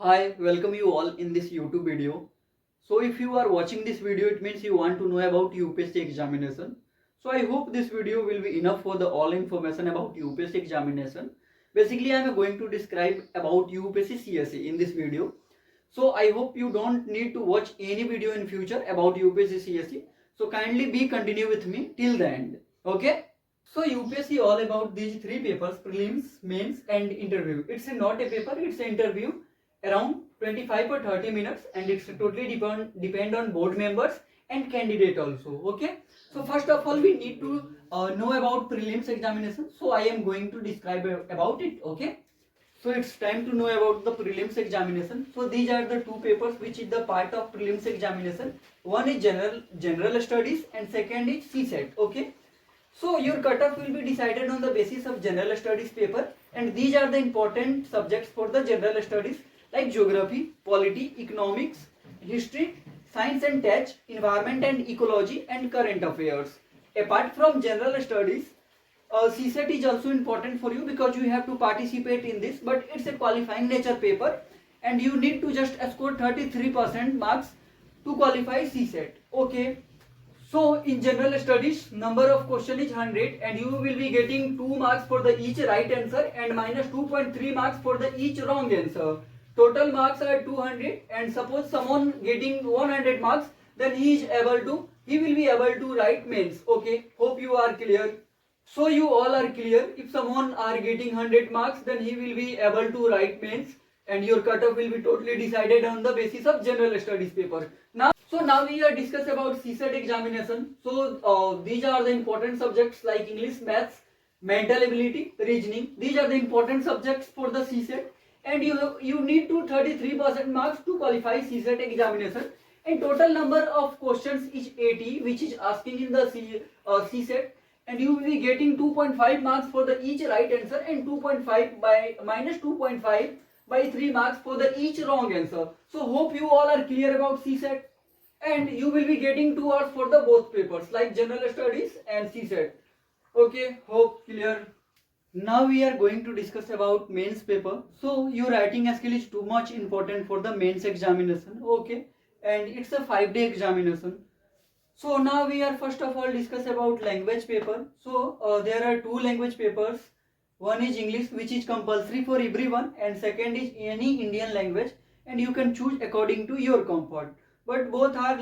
Hi, welcome you all in this YouTube video. So if you are watching this video, it means you want to know about UPSC examination. So I hope this video will be enough for the all information about UPSC examination. Basically, I am going to describe about UPSC CSE in this video. So I hope you don't need to watch any video in future about UPSC CSE. So kindly be continue with me till the end. Okay? So UPSC all about these three papers: prelims, mains and interview. It's not a paper, it's an interview around 25 or 30 minutes, and it's totally depend on board members and candidate also. Okay, so first of all we need to know about prelims examination, so I am going to describe about it. Okay, so it's time to know about the prelims examination. So these are the two papers which is the part of prelims examination. One is general studies and second is CSET. Okay, so your cutoff will be decided on the basis of general studies paper, and these are the important subjects for the general studies like geography, polity, economics, history, science and tech, environment and ecology, and current affairs. Apart from general studies, CSET is also important for you because you have to participate in this, but it's a qualifying nature paper and you need to just score 33% marks to qualify CSET. Okay. So in general studies, number of question is 100 and you will be getting 2 marks for the each right answer and minus 2.3 marks for the each wrong answer. Total marks are 200, and suppose someone getting 100 marks, then he will be able to write mains. Okay, hope you are clear. So you all are clear. If someone are getting 100 marks, then he will be able to write mains and your cutoff will be totally decided on the basis of general studies paper. Now we are discuss about CSET examination. So these are the important subjects like English, maths, mental ability, reasoning. These are the important subjects for the CSET, and you need to 33% marks to qualify CSET examination. And total number of questions is 80, which is asking in the CSET, and you will be getting 2.5 marks for the each right answer and 2.5 by minus 2.5 by 3 marks for the each wrong answer. So hope you all are clear about CSET, and you will be getting 2 hours for the both papers like general studies and CSET. Okay, hope clear. Now we are going to discuss about mains paper. So your writing skill is too much important for the mains examination. Okay, and it's a 5-day examination. So now we are first of all discuss about language paper. So there are two language papers. One is English, which is compulsory for everyone, and second is any Indian language, and you can choose according to your comfort. But both are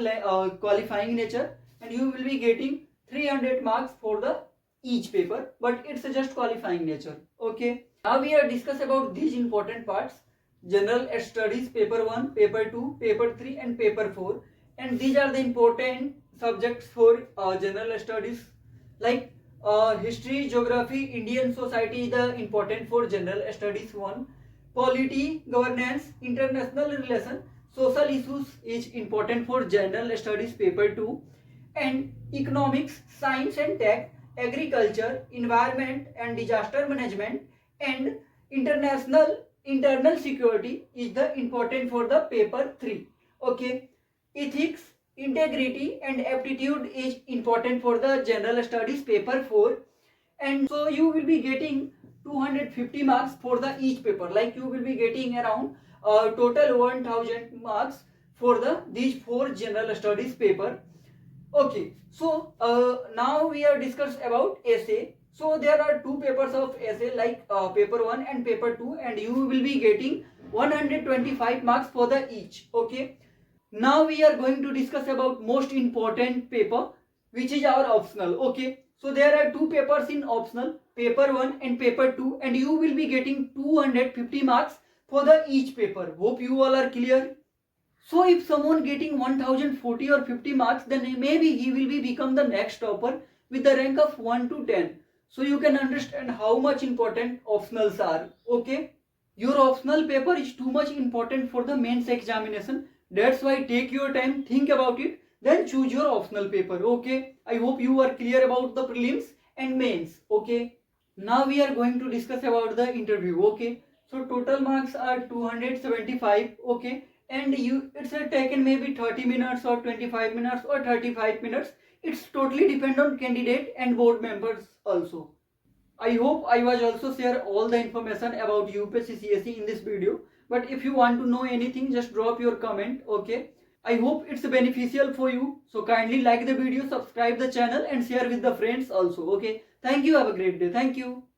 qualifying nature, and you will be getting 300 marks for the each paper, but it's just qualifying nature. Okay, now we are discuss about these important parts: general studies paper 1, paper 2, paper 3 and paper 4, and these are the important subjects for general studies like history, geography, Indian society, the important for general studies 1, polity, governance, international relation, social issues is important for general studies paper 2, and economics, science and tech, agriculture, environment and disaster management, and internal security is the important for the paper 3. Okay, ethics, integrity and aptitude is important for the general studies paper 4, and so you will be getting 250 marks for the each paper, like you will be getting around total 1000 marks for the these 4 general studies paper. Okay, so now we are discussed about essay. So there are two papers of essay like paper 1 and paper 2, and you will be getting 125 marks for the each. Okay, now we are going to discuss about most important paper, which is our optional. Okay, so there are two papers in optional, paper 1 and paper 2, and you will be getting 250 marks for the each paper. Hope you all are clear. So if someone getting 1040 or 50 marks, then maybe he will be become the next topper with the rank of 1 to 10. So you can understand how much important optionals are. Okay, your optional paper is too much important for the mains examination. That's why take your time, think about it, then choose your optional paper. Okay, I hope you are clear about the prelims and mains. Okay, now we are going to discuss about the interview. Okay, so total marks are 275. Okay, and it's taken maybe 30 minutes or 25 minutes or 35 minutes. It's totally depend on candidate and board members also. I hope I was also share all the information about UPSC CSE in this video, But if you want to know anything, just drop your comment. Okay, I hope it's beneficial for you. So kindly like the video, subscribe the channel and share with the friends also. Okay, thank you. Have a great day. Thank you.